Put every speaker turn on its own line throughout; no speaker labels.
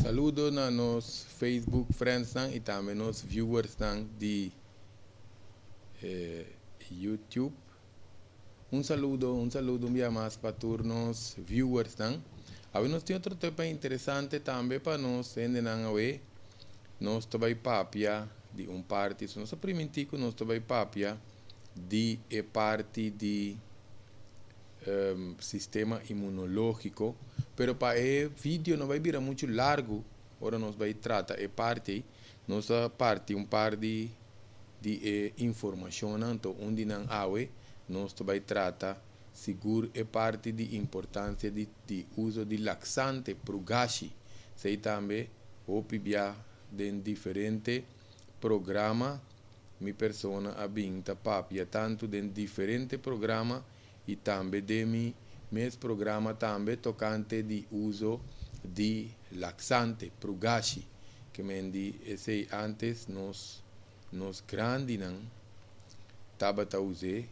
Saludo a nos Facebook friends e também nos viewers de YouTube. Um saludo minha mais para todos nos viewers. Agora nós temos outro tema interessante também para nós entender. Nós também papia de parte, se nós primitico nós também papia de parte de sistema imunológico, pero para el vídeo não vai virar muito largo, agora nós vai tratar parte, nossa parte par de informação, então onde não há, nós vai tratar seguro parte de importância de uso de laxante para o gashi, sei também opibia de diferente programa, minha persona abinta papia tanto de diferente programa e também de meu programa também tocante de uso de laxante para o gashi, que me esse antes nos grande não estava a usar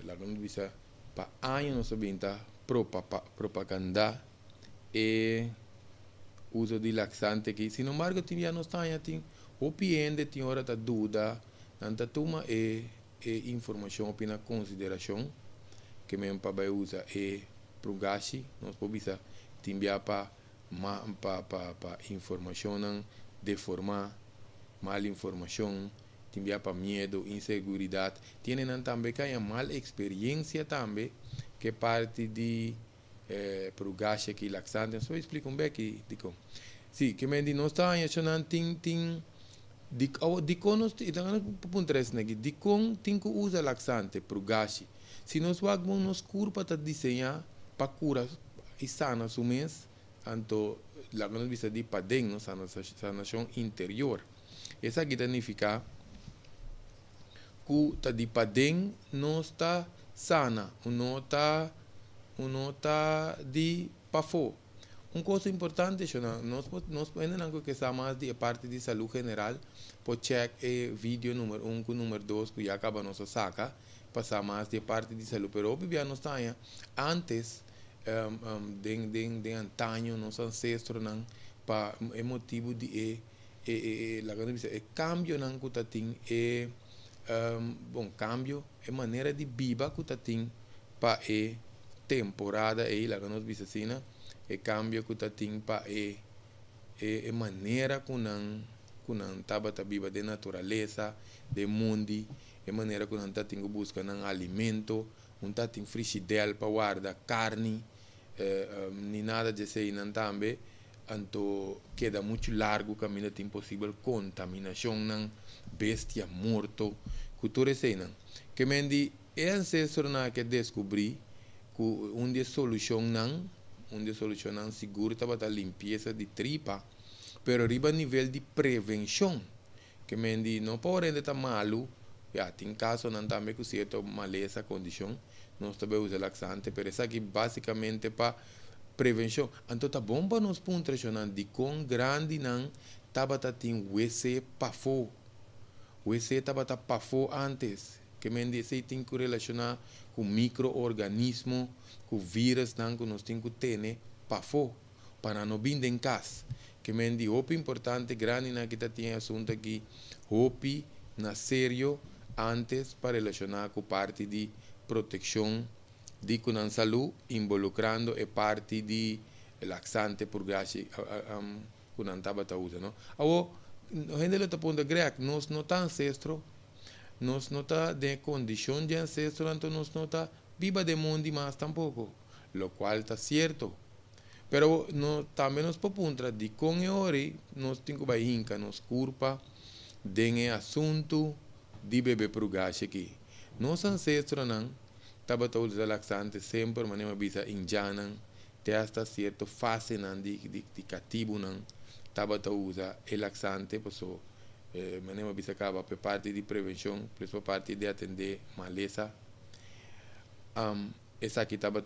lá quando bisa para anos nós abinta propaganda e uso de laxante que sin embargo tinha não está tem o piende tinha hora da dúvida nanta toma informação para consideração que mesmo para usar para o gashi nós podemos tinha para informação não deformar mal informação tinha para medo inseguridade tem também que a mal experiência também que parte de para o gashi que laxante só explico que digo sim que me não está achando tem de conos então pontres negi de con tem que usa laxante para o gashi se nós vamos nos curva para desenhar para cura e sana o mês então lá quando visa de padeng no sanação interior essa que significa que tá de padeng não está sana não está de pafo. Coisa importante é nós podemos que está mais de parte de saúde general, pode check vídeo número 1 com número 2 que já acaba nossa saca, passar mais de parte de saúde, pero obviamente nós está antes de antanho nossos ancestros não para motivo de lá quando diz cambio não que tem bom cambio é maneira de viver que tem para temporada aí lá quando diz assim e cambio que tem para maneira que não estava viva de natureza de mundo e maneira que não está tem que buscar um alimento não está tem frigideira para guardar carne nem nada de sei não também então queda muito largo o caminho tem possível contaminação não bestia morto cultura sei não que mendi é ancestro na que descobri que onde solução não seguro estava a limpeza de tripa pero arriba nível de prevenção que mendi não pode estar malo já tem caso não também com certa maleza condição nós também usa laxante pero isso aqui basicamente para prevenção então tá bom para nós pontos de com grande não estava tem WC pafo WC estava pafo antes que me diz tem que relacionar com microorganismo com vírus não que nós temos que ter pafo para não vir em casa que me diz o importante grande na que tem assunto aqui hopi na sério antes para relacionar com parte de proteção de com saúde involucrando a parte de laxante por gashi que não estava usando agora a gente está pondo grec nós não está ancestro nós não está de condição de ancestro então nós não está viva de mundo mais tampouco lo qual está certo pero no, também nos podemos de com ori nós temos que inca nos culpa de assunto de bebê para o gashi aqui nosso ancestro não estava usando laxante sempre maneira bisa indiana até hasta certo fase não de cativo não estava usando laxante por maneira bisa acaba por parte de prevenção por parte de atender maleza essa aqui estava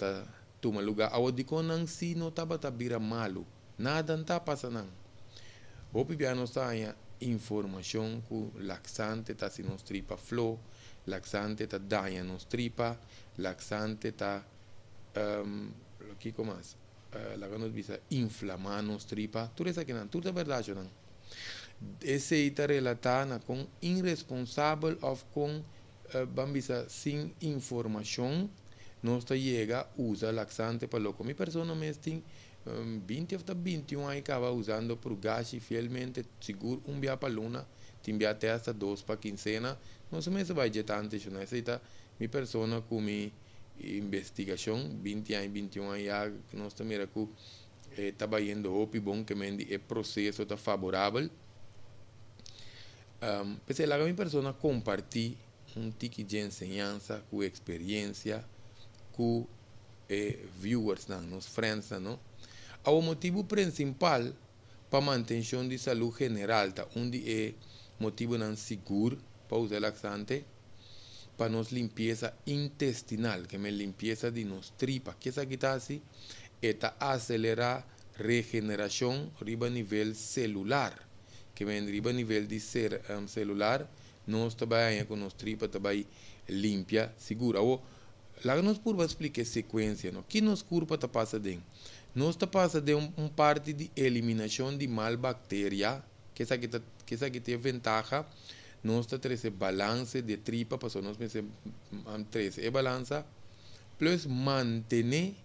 toma lugar ao de conan se não estava vira malo nada não está passando o piano está informação que laxante está se nos tripa flow laxante está danha nos tripa laxante está o que mais lá que nós bisa inflamar nos tripa, tudo isso aqui não, tudo é verdade não. Esse está relatado com irresponsável ou com bambisa sem informação, nós chega usa laxante para louco. Minha pessoa mesmo tem 20 ou 21 anos acaba usando por gashi fielmente, seguro dia para luna, tem até hasta 2 para quincena, nós mesmo vai jetar antes, não é? Minha pessoa com minha investigação, 20 anos, 21 anos, já nós também está indo opi bom que o processo está favorável. Pensei lá que minha pessoa compartilha tique de enseñanza, com experiência, com viewers, nos friends, não? O motivo principal para manutenção de saúde general, onde é motivo não seguro para usar laxante, para nos limpeza intestinal, que é limpeza de nos tripa, que essa que está assim, é acelerar regeneração riba nível celular, que vem riba nível de ser celular, nós trabalhamos com nos tripa, trabalhamos limpia, segura. Lá nós por explicar sequência, não? Que nos curva está passa dentro? Nós está passa de parte de eliminação de mal bactéria, que essa que tem ventaja, nós está trazendo balance de tripa, para nós pensamos trazer balança, plus manter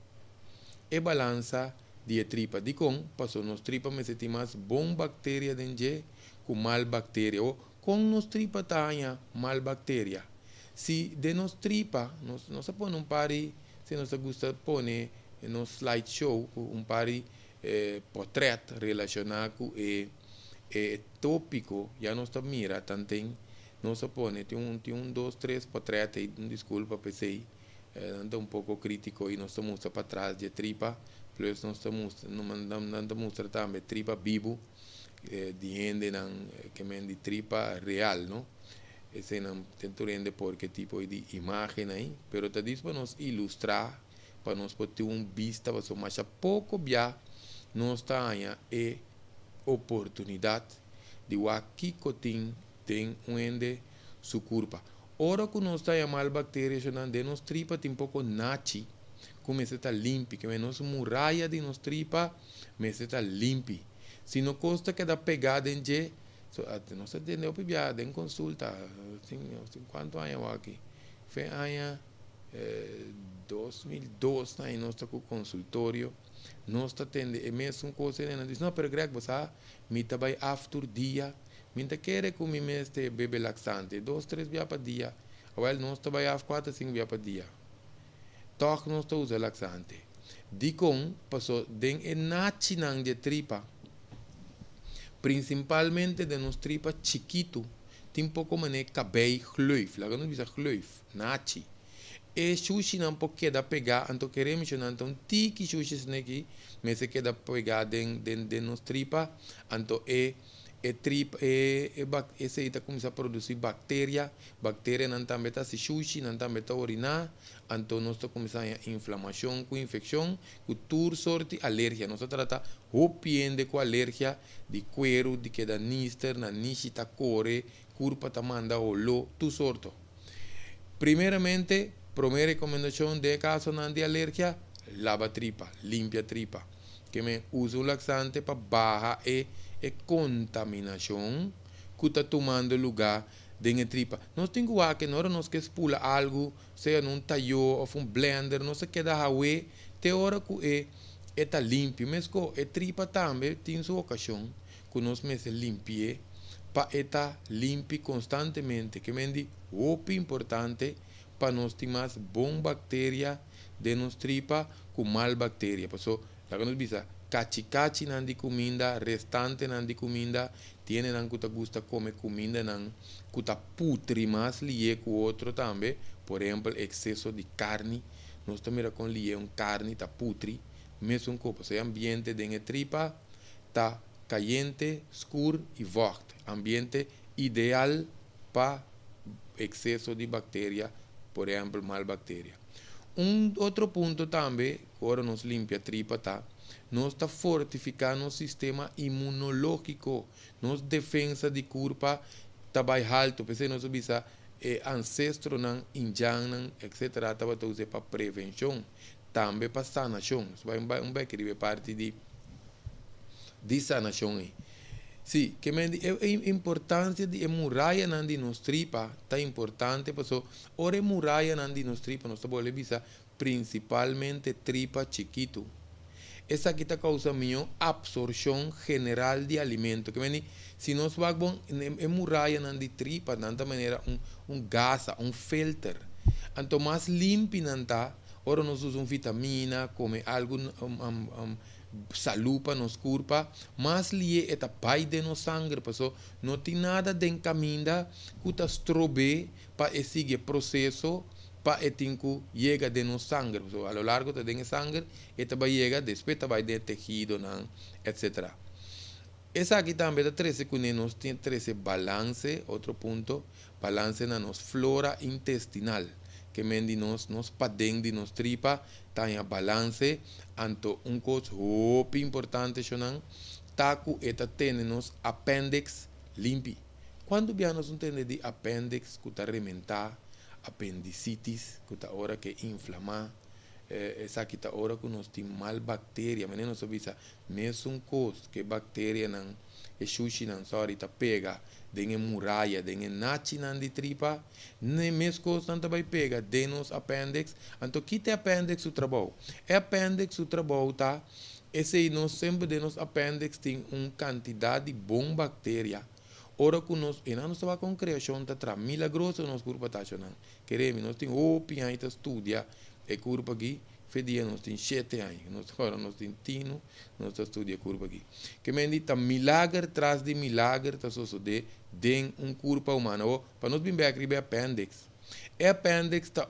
a balança de tripa. De com, para nós tripa me senti mais bom bactéria dentro com mal bactéria. Com nos tripa tanha mal bactéria. Se de nos tripa, nós põe pari, se nós gosta põe no slideshow pari portrait relacionado com tópico, já nós mira também, nós põe tem 2, 3 portrait, desculpa pensei, anda pouco crítico e nós mostra para trás de tripa, plus nós mostra também tripa vivo, de que de tripa real, não? Esse não tento render porque tipo de imagem aí, pero tá disso para nos ilustrar, para nos ter vista, para mais pouco já nós tenha oportunidade de o aqui tem onde su curva. Ora que nós tenha mal bactérias de nos tripa tem pouco nachi, como se está limpo, que nos muralha de nos tripa, mas está limpo. Se não custa que dá pegada em G, não se entendeu para em consulta, quanto anos aqui? Foi ano 2002, aí nós estamos com o consultório, nós estamos atendendo, e mesmo coisa, ele diz, não, pero Greg, você me trabalha after dia, me quer que me este bebê laxante, 2, 3 dias para dia, ou nós trabalhamos 4, 5 dias para dia. Toch nós estamos usando laxante. De com, passou, den enachinang de tripa, principalmente de nos tripa chiquito, tem pouco mané cabelo gleuf, lá não diz gleuf, nachi. E sushi não pode queda pegar, então queremos não então tiki sushi aqui, mas se queda pegar de nos tripa, então tripa esse aí começa a produzir bactéria não também tá se sushi, não também tá orinar, então nós está começando a inflamação com infecção, com toda sorte de alergia, nós trata opiende com alergia de cuero, de que da níster, na nishita core, curpa ta manda olo, tu sorto. Primeiramente, primeira recomendação de caso de alergia, lava tripa, limpia tripa, que me usa um laxante para bajar a contaminação que está tomando lugar dentro da tripa. Nós temos que na hora nós que expula algo, seja num talho ou um blender, nós queda hawe, te hora que está limpo, mas que a tripa também tem sua ocasião, que nós mesmo limpie, para estar limpo constantemente, que é muito importante para nós ter mais boa bactéria de nos tripa com mal bactéria. Por isso, lá que nós visa cachi nan di comida, restante nan di comida, tiene nan que gusta comer comida nan que putri mais lie com outro também, por exemplo, excesso de carne, nós também com lie carne tá putri, mesmo copo, se ambiente de tripa tá caliente, escuro e forte, ambiente ideal para excesso de bactéria, por exemplo, mal bactéria. Outro ponto também, agora nos limpa a tripa, tá? Nós está fortificando o sistema imunológico, nossa defesa de corpo está mais alto, porque nós bisa ancestro nan injan etc. estava usando para prevenção, também para sanação. Vai querer parte de sanação aí. Sim, que a importância de muralha na de nos tripa tá importante, porque ora muralha na de nos tripa, nós estamos visa principalmente tripa chiquito. Essa aqui está causando minha absorção general de alimento. Que se nós vamos muralha na de tripa, de tanta maneira gás, filter. Então mais limpo não tá. Ora nós usamos vitamina, come algo salupa nos corpo, mas li é pai de no sangue, porque não tem nada de caminho que está estrobe para seguir processo para etinco chega de no sangue, so, a lo largo de den sangue, eta vai chega depois vai de tejido, etc. Essa aqui também da 13 que nós tem 13 balance, outro ponto, balance na nos flora intestinal, que mendi nos padeng de nos tripa, tem a balance, anto coisa muito importante chonan, taku eta tem nos appendix limpi. Quando nós entendemos de appendix, que está rementar, apendicitis, que está hora que inflamar, essa aqui está hora que nós temos mal bactéria, mas não sabia, mesmo coisa que bactéria não, e sushi não, sorry, tá pega, dengue muralha, dengue nachi não de tripa, nem mesmo coisa não vai pegar, de nos appendix, então que tem appendix o trabalho? É appendix o trabalho, tá? Esse nós sempre de nos appendix tem uma quantidade de bom bactéria. Ora que nós, e não estava com criação, tá milagroso nos corpo tá achando. Queremos, nós temos opinião para estudar, e corpo aqui, fedia nós temos 7 anos, agora nós temos tino, nós estudamos corpo aqui. Que me diz, milagre atrás de milagre, tá só de corpo humano, para nós bem aqui appendix. E appendix tá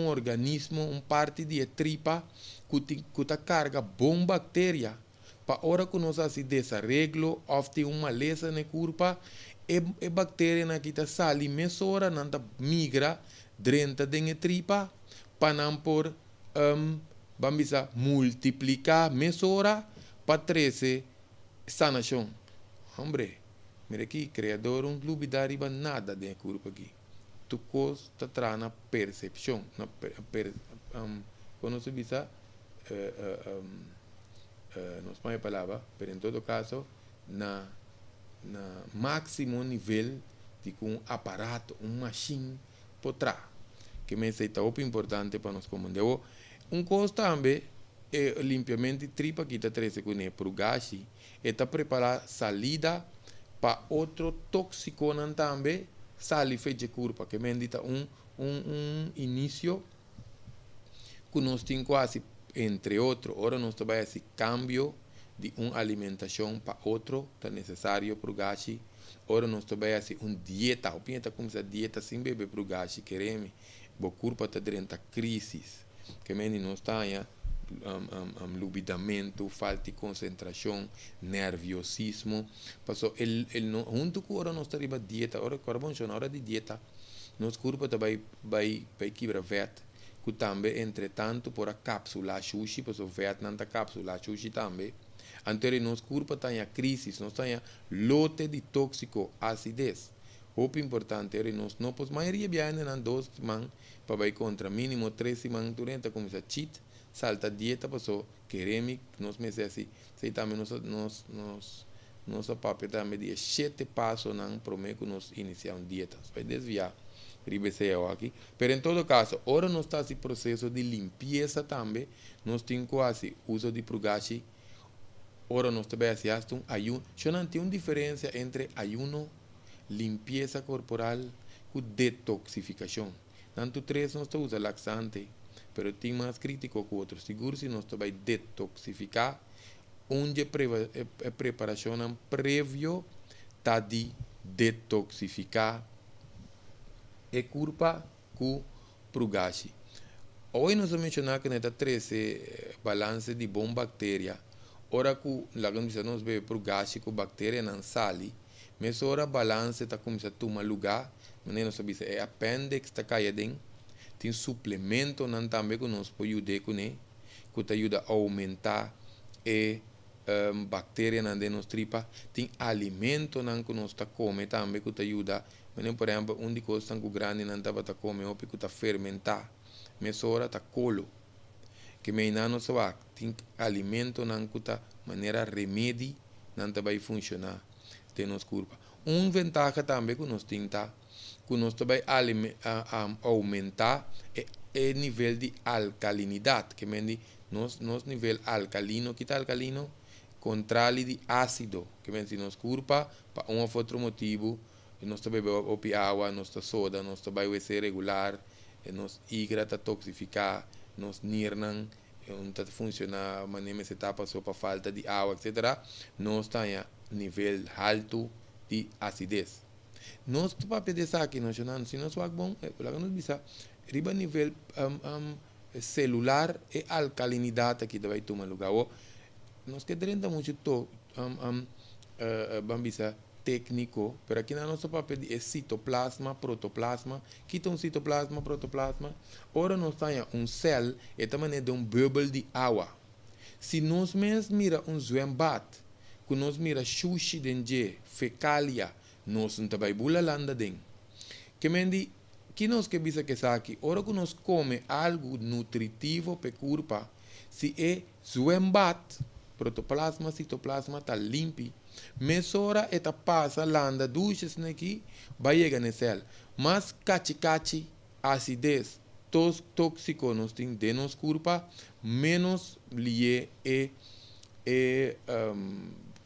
organismo, parte de tripa, que tá carga bom bactéria. Para hora que nós assim desarreglo, ou tem uma lesão na corpo, e bactéria na kita sali mesora nanta migra drenta dengue tripa, para não por vamos multiplicar mesora para 13 sanação. Hombre, mira aqui, criador clube da riba nada de corpo aqui. Tu costa tra na percepção, quando se bisa não sei a palavra, mas em todo caso, na máximo nível de um aparato, machine, por trás. Que me é muito importante para nós como devo. Coisa também é limpiamente tripa que está 13 com ele para o gás, está preparar salida para outro tóxico também, sali fecha curva, que me dita início que nós temos quase entre outros, ora nós trabalhamos esse cambio de uma alimentação para outro, é necessário para o gás. Ora nós trabalhamos uma dieta, o pinta como essa dieta sem beber para o gás, queremos, o corpo está dentro da crise, que nós temos lubidamento, falta de concentração, nerviosismo, passou junto com ora nós trabalhamos dieta, ora corpo na hora de dieta, nosso corpo vai quebrar vet. Que também, entretanto, por a cápsula sushi, porque o Vietnã da cápsula sushi também. Anterior, nosso corpo está em crise, nós temos lote de tóxico, acidez. O importante é nós não podemos, a maioria viaja em 2 semanas, para ir contra mínimo 3 semanas, durante como se cheat, salta dieta, porque queremos, nós me assim, se também nosso papel também de 7 passos, não promete que nós iniciamos dieta, vai desviar. Aqui. Pero em todo caso, ora nós está esse processo de limpeza também, nós temos quase uso de purgashi, ora nós também fazemos ayuno. Eu não tenho diferença entre ayuno, limpeza corporal e detoxificação. Tanto 3 nós usamos laxante, pero tem mais crítico que outros. Seguro se nós também detoxificar, onde a preparação prévio está de detoxificar é culpa com o gás. Hoje nós vamos mencionar que nós temos balance de bom bactéria. Ora que nós bebemos para o gás com bactéria não sali, mas ora balance está começando a tomar lugar, mas nós sabemos é appendix está caindo, tem suplemento não também que nós pode ajudar com ele, que ajuda a aumentar bactéria na de nos tripa, tem alimento não que nós está comendo também que ajuda. Por exemplo, de coisa tão grande não estava a comer, ou que está fermentar, mas ora está colo. que me não só tem alimento não cuta maneira remédio não vai funcionar tem nos corpo vantagem também que nós tem tá que nós vai aumentar o nível de alcalinidade que me nos nível alcalino que tá alcalino controle de ácido que me se nos corpo para ou outro motivo nós bebe água nós soda nós vai ser regular nos hígado toxificar nos nirnan não está funcionando maneira se tapa só para falta de água etc nós está a nível alto de acidez nós para pedir aqui nós não se nós vai bom lá nós bisa riba nível celular e alcalinidade aqui vai tomar lugar nós que drenta muito to bambisa técnico, pero aqui na nossa papel é citoplasma, protoplasma, quita citoplasma, protoplasma, ora nós temos cell, é também de bubble de água. Se nós mesmos mira zwembad, que nós mira sushi dengue, fecalia, nós não vai bula landa den. Que mendi, que nós que bisa que aqui, ora que nós come algo nutritivo para corpo, se é zwembad, protoplasma, citoplasma tá limpo, mesora eta passa landa duches aqui, vai chegar nesse céu. Mas cachi, acidez, tóxico nos tem de nos corpo, menos lhe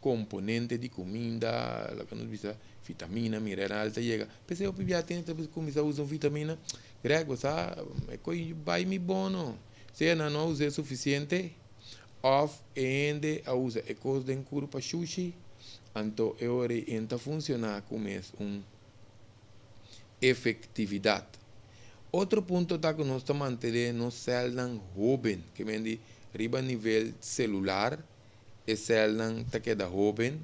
componente de comida, lá que nos visa vitamina, mineral, tá chega. Pensei eu já tem que começar a usar vitamina, grego, sabe? É coi vai me bono. Se não usa suficiente, of ainda a usa é coisa de corpo sushi. Então, eu oriento a funcionar como efetividade. Outro ponto é que nós estamos mantendo nos células jovem, que vem de riba nível celular, e células que queda jovem,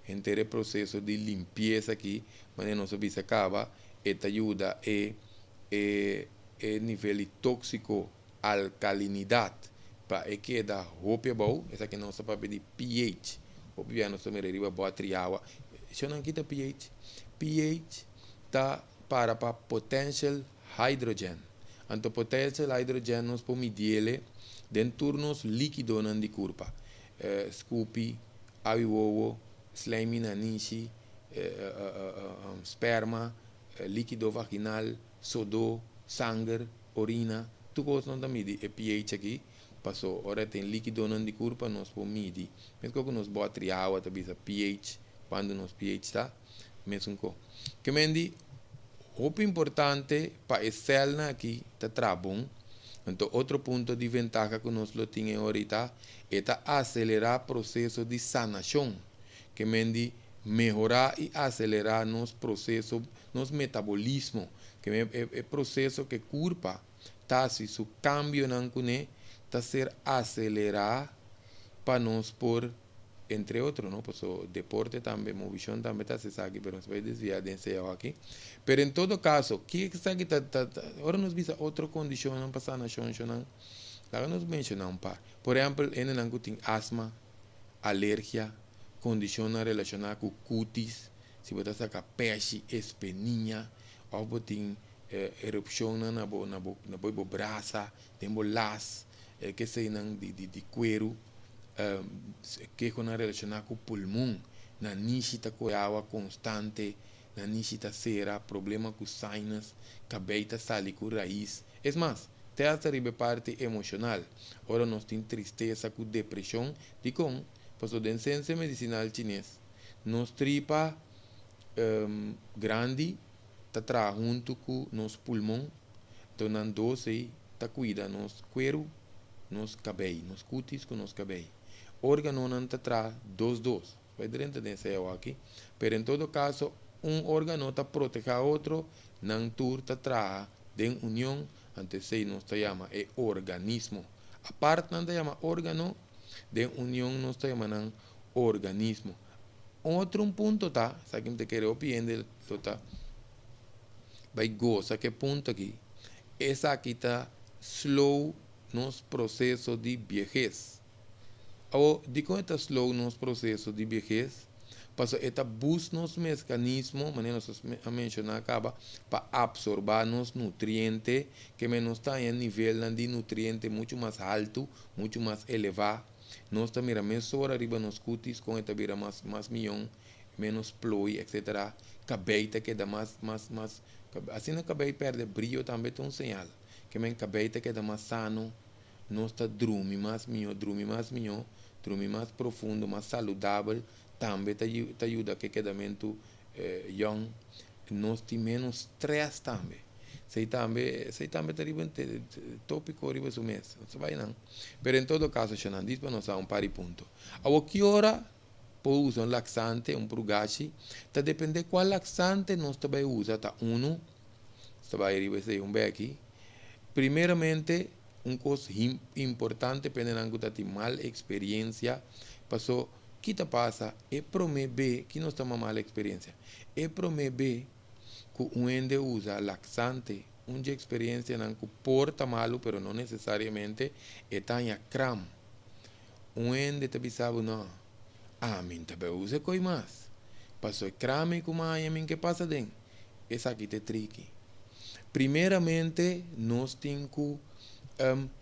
entre o processo de limpeza aqui, mas não se acaba, e te ajuda a nível tóxico, alcalinidade, para que da roupa bom, essa que não se pode pedir pH. O piano se merece boa triawa. Se não quita pH, pH está para potential hydrogen. Então potential hydrogen nós podemos medir dentro dos líquidos de corpo. Scoopy, aviwowo, slime nanishi, sperma, líquido vaginal, sodo, sangue, urina. Tudo isso não medir é pH aqui. Passou, ora tem líquido no corpo, nós podemos medir. Mesmo que nós botamos água, talvez a pH, quando nós pH está, mesmo que mendi, o importante para a célula aqui está trabalhando. Então, outro ponto de vantagem que nós temos ahorita é acelerar o processo de sanação, que mendi melhorar e acelerar nos processos, nos metabolismo, que é o processo que o corpo está se o cambio não conhece está ser acelerar para nós por entre outros, não? Pues o deporte também, movição também está se sabe, pero se vai desviar desse aqui. Pero em todo caso, que está aqui agora nos visa outra condição não passar na chão, lá nos mencionamos par. Por exemplo, ele não tem asma, alergia, condição relacionada com cutis, se você saca peixe, espinha, ou tem erupção na boa braça, tem bolas que sei não de cuero que com relacionar com o pulmão na nígita com água constante na nígita cera problema com sinus cabelo sali com raiz é mais até a parte emocional ora nós tem tristeza com depressão de com passou da ciência medicinal chinês nos tripa grande tá tra junto com nos pulmão então não doce tá cuida nos cuero nos cabelo, nos cutis com nos cabelo. Órgano não está atrás, dos. Vai dentro desse aqui. Pero em todo caso, órgano está proteger outro, não está atrás de união, antes se nos chama é organismo. A parte não chama órgano, de união nos chama organismo. Outro ponto tá, se alguém te quer opinar, vai gozar que ponto aqui. Essa aqui está slow nos processos de vejez. Ou de como está slow nos processos de vejez, Paso esta busca nos mecanismos, maneira nós a mencionar acaba, para absorver nos nutrientes, que menos está em nível de nutriente muito mais alto, muito mais elevado. Nós também menos hora arriba nos cutis, com esta vira mais milhão, menos ploi, etc. Cabelo que dá mais, assim no cabelo perde brilho também tem um sinal. Que men cabelo que dá mais sano, nós está dormir mais profundo, mais saudável, também te ajuda que quedamento young, nós temos menos stress também. Sei também arriba tópico arriba do mês, não vai não. Mas em todo caso, Xanan, diz para nós um pari ponto. A que hora pode usar um laxante, um prugashi, tá depende qual laxante nós também usa, tá uno, está vai arriba ser um bem aqui. Primeiramente, coisa importante, dependendo da mal experiência, passou, que te passa, é prometer que nós temos mal experiência. É prometer que um ende usa laxante, uma experiência não que porta malo, mas não necessariamente é tão cram. Ende te sabe não, mim também usa coi mais. Passou cram e como a mim que passa dentro. Essa aqui é tricky. Primeiramente, nós temos que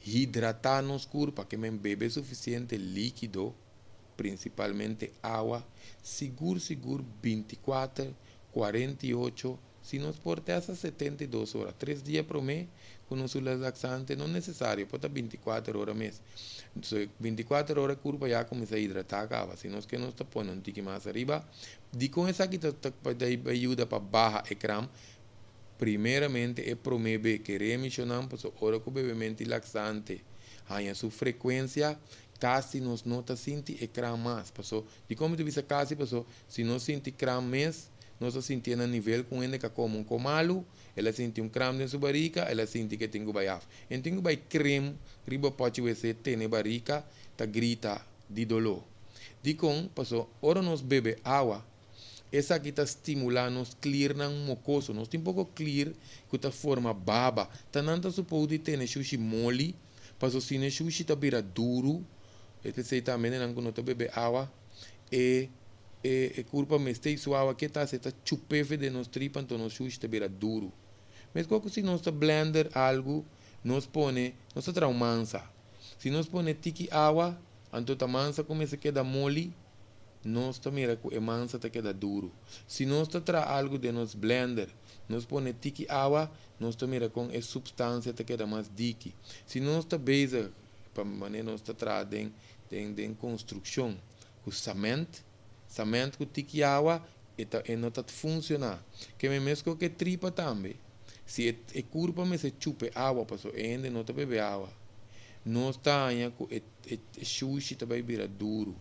hidratar nosso corpo para que men bebe suficiente líquido, principalmente água, seguro 24, 48, se nós portar essas 72 horas, 3 dias por mês, com nosso laxante, não é necessário, pode 24 horas mês. 24 horas o corpo já começa a hidratar, acaba. Se nós que nós está pondo um tique mais arriba, de com essa aqui ajuda para barra ecrã. Primeiramente é promover que remissionamos ora com bebimento laxante. A sua frequência casi nos nota sinti ecrã mais. Passou, de como tu viste casi, passou, se não sente ecrã mais, nós sentimos a nível com ele que como um comalo, ela sente um creme na sua barriga, ela sente que tem baiaf. Então vai creme, riba pode ser tem barriga, tá grita de dolor. De com, passou, ora nós bebe água. Essa aqui está estimulando nos clear na mucoso. Nós tem pouco clear que está forma baba. Tá não está suposto ter sushi mole. Passo se o sushi está vira duro. Esse também não quando está bebe água. E culpa me está suave que está se está chupeve de nos tripa então o sushi está vira duro. Mas como se nós está blender algo, nós põe, nós está mansa. Se nós põe tiki água, então a mansa começa a quedar mole. Nós também a mansa te queda duro. Se nós traz algo de nos blender, nós põe tiki água, nós também com a substância te queda mais dique. Se nós está base para maneira nós traz de construção, o cimento com tiki água e não está funcionar. Que me mesmo que tripa também. Se a curva me se chupe água, passou ainda não está bebe água. Nós está com o sushi também vira duro.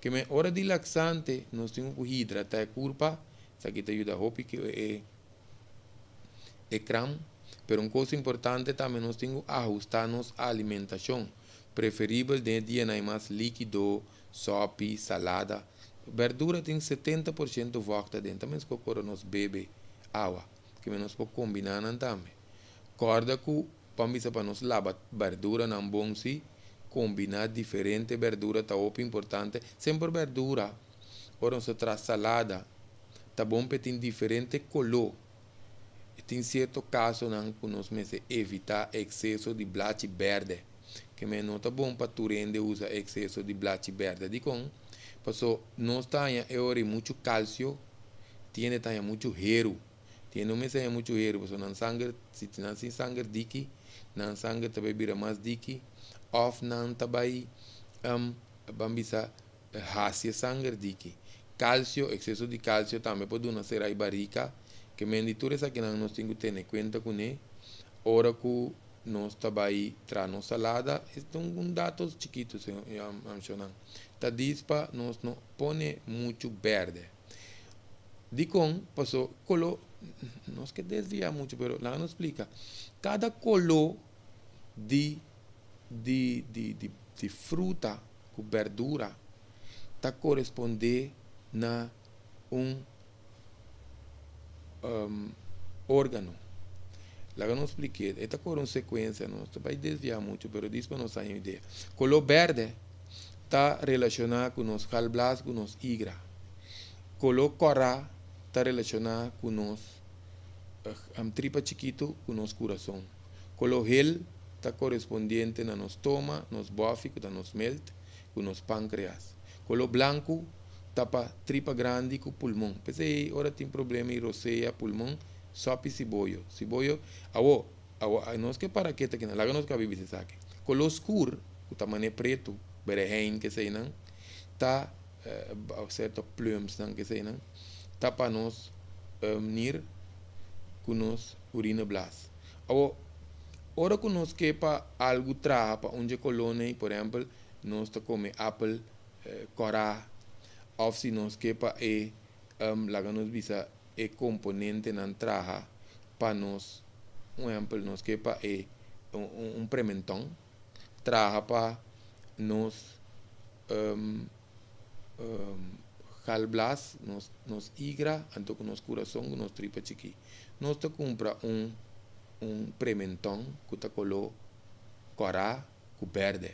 Que me hora de laxante, nós temos que hidratar a curva, isso aqui te ajuda a roupa que é creme, mas uma coisa importante também nós temos que ajustar nossa alimentação, preferível de dia mais líquido, sopa, salada, verdura tem 70% volta dentro, também se agora nós bebe água, que nós podemos combinar também. Corda que para nós lavar verdura não bom se combinar diferente verdura tá muito importante. Sempre verdura, ora se traz salada, tá bom porque tem diferente color. Tem certo caso não que nós evitar excesso de blate verde, que não tá bom para tu rende usa excesso de blate verde. De com, passou nós tem muito cálcio, tiene também muito hierro. Tiene muito hierro, porque não sangue, se não tem sangue diki, não sangue também vira mais diki. Of não também bambisa racia sangue diki. Cálcio, excesso de cálcio também pode não ser aí barriga, que mendituras aqui nós temos que ter conta com ele. Ora que nós também traz nossa salada, são dados chiquitos, tá dispa nós não põe muito verde. De com passou color, nós que desvia muito, pero lá não explica. Cada color de fruta com verdura está corresponde na órgano. Lá eu não expliquei, esta cor é uma sequência, não vai desviar muito, mas disso para nós ter uma ideia. Color verde está relacionado com os galblas, com os igra. colo corá está relacionado com nós tripa chiquito com nosso coração. Colo gel está correspondiente na nos estômago, nos bofe, que nos melt, com nos pâncreas. Colo branco tapa tripa grande com pulmão. Pensei, ora tem problema em roceia, pulmão, sope cibollo. Cibollo, nós que para que aqui, lá nós que vive se saque. Colo escuro, o tamanho preto, berejen que sei não, tá certo plumes não que sei não, tá para nós nir com nós urina blas. Ora que nós que para algo traga para onde colônia, por exemplo, nós tá come apple, corá, ou se nós que para lá nós visa componente na traga para nós, por exemplo, nós que para prementão, traga para nós calblas, nos igra, anto com nos coração, com nos tripa chiqui. Nós te compra prementão que te colo corá com verde.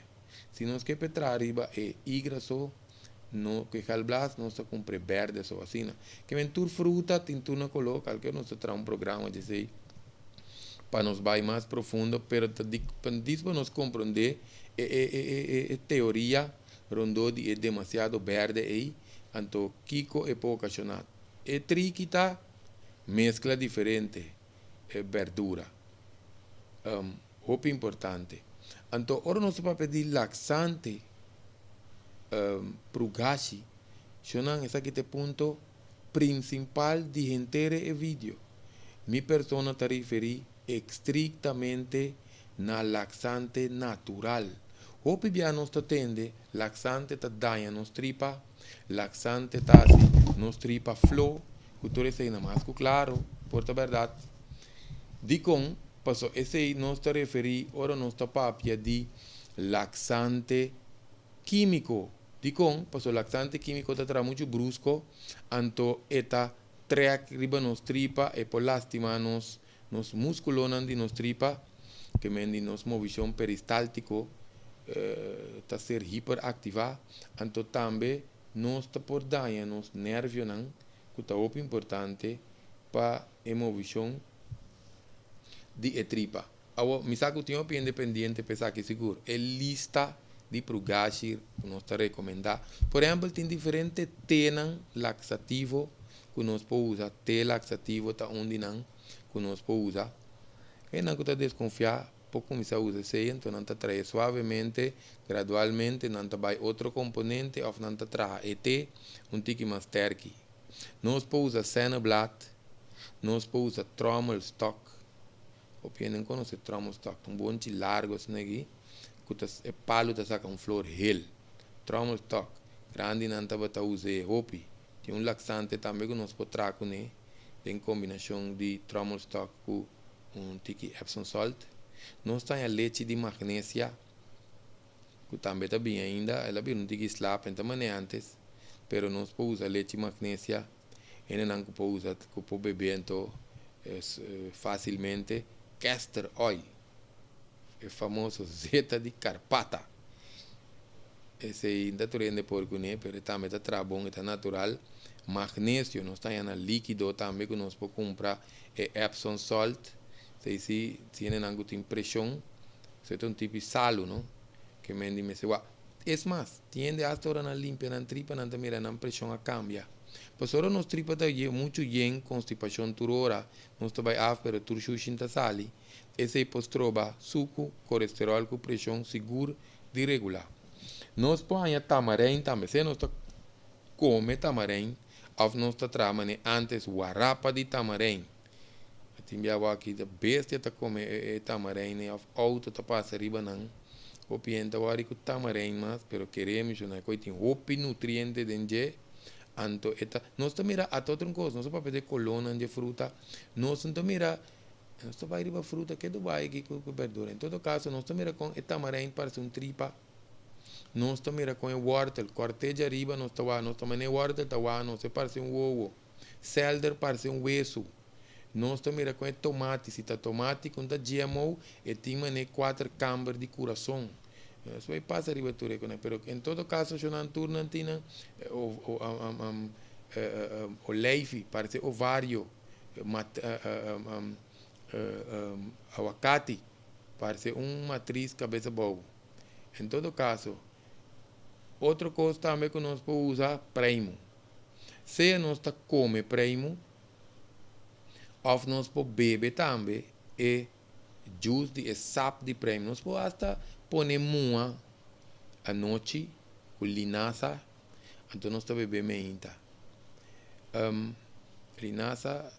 Se nós que petra arriba igra só, no que calblas, nós te compra verde só assim. Que ventur fruta, tintura coloca, que nós te trae programa de sei para nos vai mais profundo, pero para nos compreender teoria rondou de demasiado verde aí, então Kiko é pouco apaixonado. Triquita mescla diferente verdura. Roupa importante. Então, ora nós para pedir laxante para o gashi, esse aqui é o ponto principal de inteiro o vídeo. Minha persona está referi estritamente na laxante natural. O bia nos tende, laxante ta daña nos tripa, laxante ta assim, nos tripa flow, cultura sei na mais claro, por a verdade. Dicon, passou esse nos te referi, ora nos ta papia de laxante químico. Dicon, passou laxante químico ta tra muito brusco, anto eta trek riba nos tripa e por lastima nos musculonan de nos tripa, que mendi nos movição peristáltico, está ser hiperactiva, então também nós está por dañar nos nervios não, que está muito importante para a movição de tripa. Agora, me saco tinha opinião independente, pensar que seguro, é lista de prugashir que nós está recomendar. Por exemplo, tem diferentes tenan laxativo que nós podemos usar, té laxativo está onde não, que nós podemos usar. E não que está desconfiar, pouco começar a usar isso, então não está traz suavemente, gradualmente, não está vai outro componente, ou não está traz ET, tique mais terque. Nós podemos usar Seneblat, nós podemos usar Trommelstock, ou não conhece Trommelstock, bom de largo assim aqui, que é palo que saca flor hel. Trommelstock, grande não está para usar hopi, tem laxante também que nós podemos trazer, né, em combinação de Trommelstock com tique Epsom salt. Nós temos a leite de magnésia, que também está bem ainda, ela bem não tem que slap, então antes, pero nós podemos usar leite de magnésia, e não podemos usar, que podemos beber então, facilmente, castor oil, o famoso zeta de carpata. Esse ainda turende porco, né, pero também está bom, está natural. Magnésio, nós temos líquido também, que nós podemos comprar, Epsom salt, se tienen algo de impresión, es un tipo de salo, ¿no? Que me dice, es más, tiende hasta ahora na limpia, na tripa, na mira, na presión a cambia. Pues ahora nos tripa da mucho yen, constipación turora, nos vai af, pero turshushin ta sali, ese pues troba suco, colesterol con presión seguro de regular. Nos põe tamarém também, se nos come tamarém, of nos trama antes guarapa de tamarém. Timbiava aqui da bestia tá come tamarém, of auto tá passa riba não. O pienta wari com tamarém mas, pero queremos não coi tem hopi nutriente dentro. Anto eta nós tá mira a outra coisa, nós para pedir coluna de fruta, nós não mira, nós tá vai riba fruta que do vai aqui com verdura. Em todo caso, nós tá mira com tamarém parece tripa. Nós tá mira com whortle, corteja riba, nós tá mané whortle tá nós parece ovo. Celder parece hueso. Nós também com tomate, se está tomate com a GMO, e tem 4 câmaras de coração. Isso vai passar a ribatura, mas em todo caso, se não turna, oleive, parece ovário, aguacate, parece matriz cabeça bobo. Em todo caso, outra coisa também que nós podemos usar primo. Se nós come primo, ou nós podemos beber também, é juice de sap de primo. Nós podemos até pôr mua à noite, com linaça, então nós estamos bebendo ainda. Linaça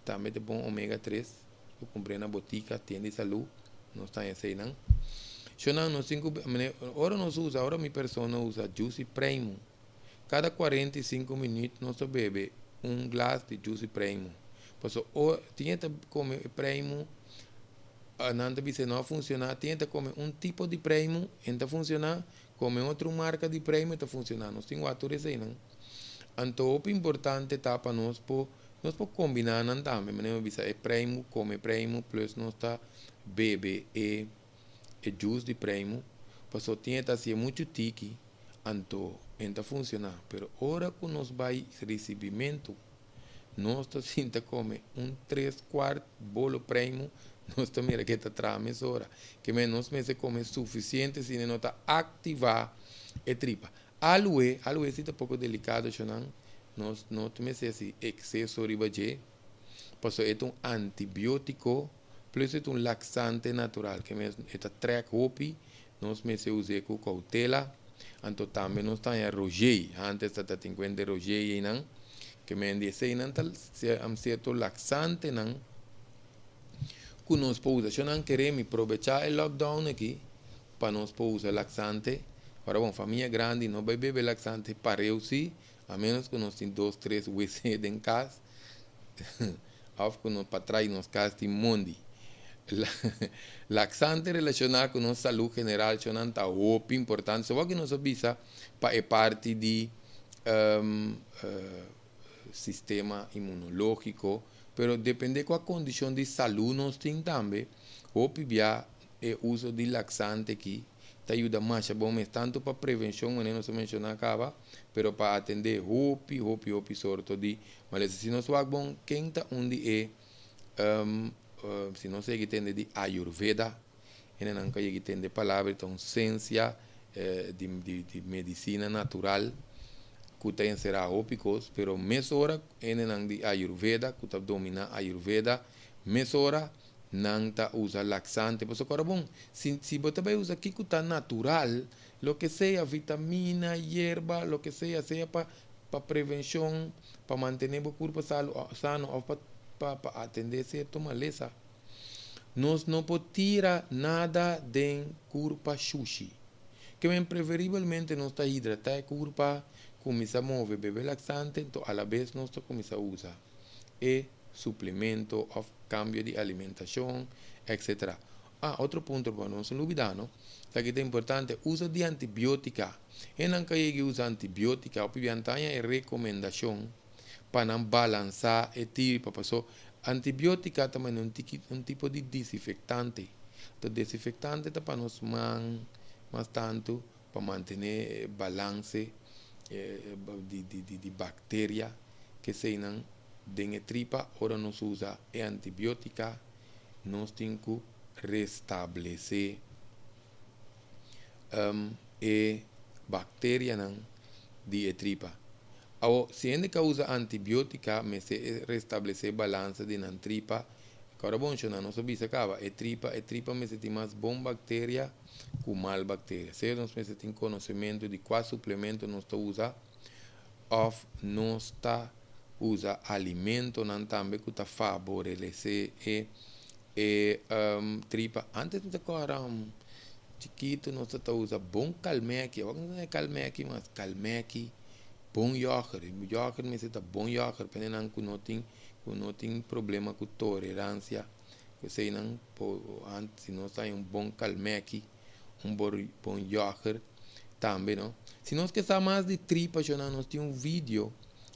também é bom ômega 3, eu comprei na botica, tem de saúde, nós estamos assim, não? Agora nós usa, agora minha pessoa usa juice primo. Cada 45 minutos nós bebe glass de juice primo. Porque tinha que comer primo, nada se não funcionar, tinha que comer tipo de primo, então funcionar, comer outra marca de primo, então funcionar. Nós temos atores aí, não? Então, o importante está para nós combinar não também, mas é primo, come primo, plus nós está bebe juice de primo, porque tinha que ser muito tique, então funcionar. Pero hora que nós vai recebimento, nós está come 3/4 bolo primo, nós também que está traz hora, que nós se come suficiente se não está ativar a tripa. Aloe é um pouco delicado, nós não temos esse excesso de ribaje, porque é um antibiótico, plus é um laxante natural, que é track hopi, nós se usa com cautela, então também nós estamos em roger, antes está 50 roger, não? Que me dice não um certo laxante, não? Que nós podemos usar, não queremos aproveitar o lockdown aqui, para nós podemos usar laxante. Agora, bom, família grande, não vai beber laxante para eu sim, a menos que nós tenhamos 2, 3 WC em casa, ou que nós para trás nós casa tem mundo. Laxante relacionado com nossa saúde general, não está muito importante, só que nós avisa para parte de sistema imunológico, pero depende com a condição de saúde nós temos também, o uso de laxante aqui, te ajuda mais, bom, mas tanto para prevenção, não se menciona acaba, pero para atender hopi sorto de, mas se nós vamos bom, quem está onde se não sei que tem de Ayurveda, não que tem de palavra, então ciência de medicina natural, que tem será ópicos, pero mesora não de Ayurveda, que está domina Ayurveda, mesora não tá usa laxante, porque agora bom, se você vai usar aqui que está natural, lo que seja vitamina, hierba, lo que seja para prevenção, para manter o corpo sano, ou para atender certa maleza. Nós não podemos tirar nada de corpo sushi. Que bem, preferivelmente nós está hidratar a corpo, começar a mover, beber laxante, então a la vez nós começar a usar suplemento, ou cambio de alimentação, etc. Outro ponto para não se olvidar, não? Aqui é importante, uso de antibiótica. E não que usa antibiótica, obviamente é recomendação para não balançar o tipo, porque antibiótica também é um tipo de desinfectante. Então, desinfectante é para nós mais tanto, para manter balance de bactéria que se não dentro da tripa, ora nós usa antibiótica, nós temos que restabelecer a bactéria de tripa. Se ainda que usa antibiótica, mas se restabelecer balance de na tripa, agora bom, não sabia acaba, a tripa mas tem mais bom bactéria que mal bactéria. Se nós tem conhecimento de qual suplemento nós usa, ou nós está usa alimento não também que está favorecer tripa. Antes de agora chiquito nós está usa bom calmeque, não é calmeque, mas calmeque, bom iogurte mas está bom iogurte, porque não tem problema com tolerância, que sei não, antes se nós tem bom calmeque, bom iogurte também, não? Se nós queremos mais de tripa, nós temos vídeo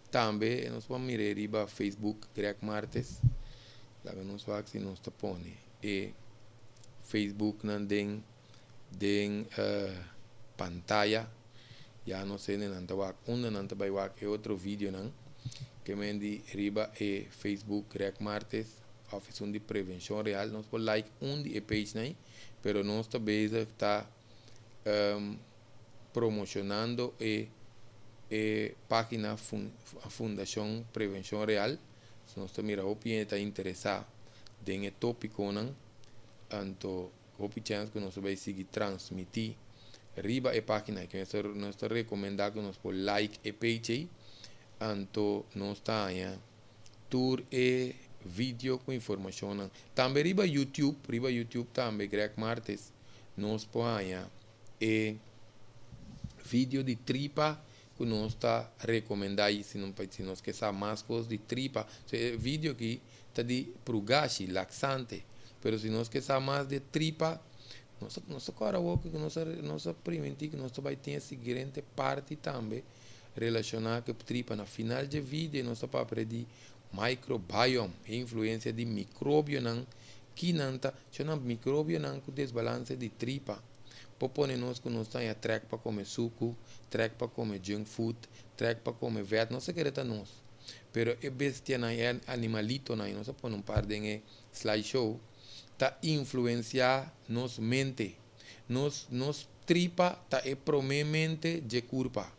também, nós vamos mirar riba Facebook, Greg Martes, lá que nós vamos, se nós está põe, e Facebook não tem pantalla, já não sei, não está onde não está vai é outro vídeo, não? que me di riba e Facebook Greg Martes, Office de Prevenção Real, nós por like de page aí, pero nós também está promocionando página Fundação Prevenção Real. Se nós mira o quem está interessado em tópico não, anto o chance que nós vai seguir transmitir riba e página que nós recomendar que nós por like e page anto nós está tour e vídeo com informação também riba YouTube também Greg Martes nós põe vídeo de tripa que nós está recomendando se nós quer saber mais coisas de tripa vídeo que está de prugashi laxante pero se nós quer saber mais de tripa nossa cara que nossa primeiro que nós vai ter a seguinte parte também relacionada com tripa na final de vídeo nós para aprender microbiome influência de micróbio não que não tá chama micróbio não com desbalance de tripa popone nós que nós tá track para comer suco track para comer junk food track para comer vet não se quer nós pero é bestia na animalito na nós põe par de slideshow tá influenciar nos mente nos tripa tá promemente de culpa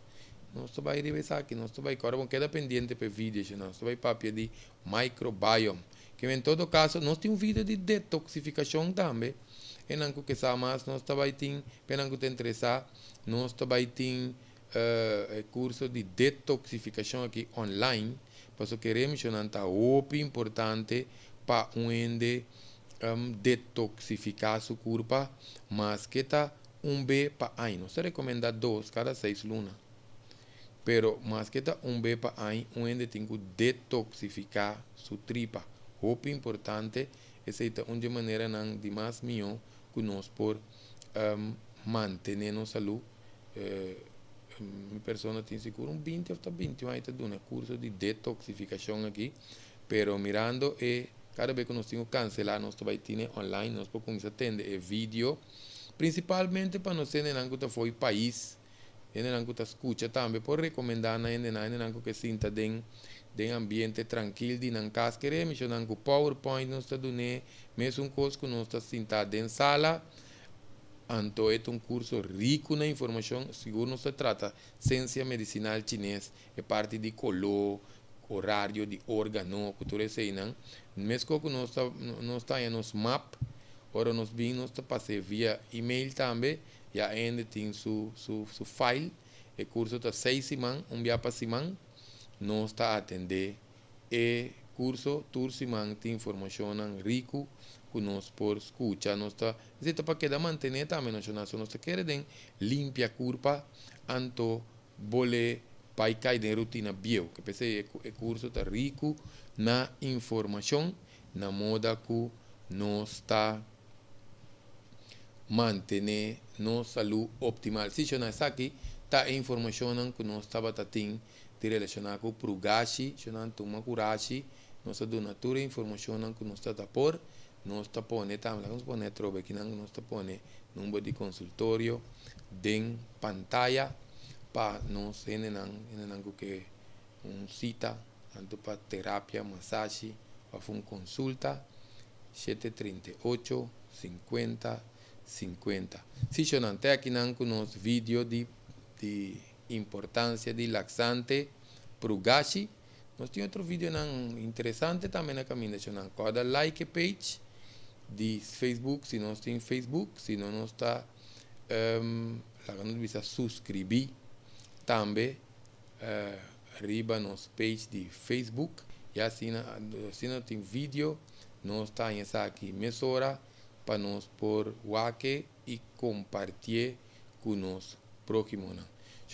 nós vai revisar aqui nós vai agora queda pendiente para vídeo nós vai papel de microbiome que em todo caso nós tem vídeo de detoxificação também e não que sabe mais nós vai ter penango te interessar nós vai ter curso de detoxificação aqui online porque queremos não tá importante para ende detoxificar sua culpa mas que tá B para ano se recomenda 2 cada 6 lunas pero mas que tá B para ano onde tem que detoxificar sua tripa muito importante essa é uma maneira não de mais melhor que nós por manter nossa saúde minha pessoa tem seguro 20 ou 21 aí tá dando curso de detoxificação aqui pero mirando cada vez que nós temos que cancelar, nós vai ter online, nós podemos atender vídeo, principalmente para nós ter que foi país, que escuta também, por recomendar que sinta de ambiente tranquilo, de não casa, queremos que PowerPoint nós está dando, mesmo coisa que nós está sentado em sala, então é curso rico na informação, seguro não se trata ciência medicinal chinês, é parte de color, horário de órgão, cultura sei não, mesmo que nós está em nos map, ora nós bem nós está passei via e-mail também, já ainda tem su file, o curso está 6 semanas, dia para semana, nós está atender e curso tour semana tem informação rico que nós por escutar, nós está, isso para que manter também nós queremos limpar a culpa, anto bole para cair na rotina bio, que pensei o curso está rico na informação, na moda que nós está manter nossa saúde optimal. Se eu não está aqui, tá informação que nós estava tendo de relacionar com o prugashi, se não toma coragem, nós damos toda a informação que nós está por, nós está pondo também, nós põe trobe aqui, nós está pondo número de consultório, de pantalla para nós que cita tanto para terapia, massagem, para uma consulta 738 50 50. Se eu não tenho aqui com nos vídeo de importância de laxante prugashi, nós temos outro vídeo interessante também na caminho, cada like page de Facebook, se nós tem Facebook, se não nós está não precisa subscrever também arriba nos page de Facebook e assim não tem vídeo nós está aqui mesora para nós por wake e compartilhar com nós próximo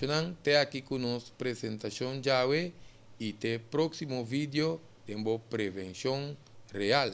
então até aqui com nós apresentação já e até próximo vídeo de prevenção real.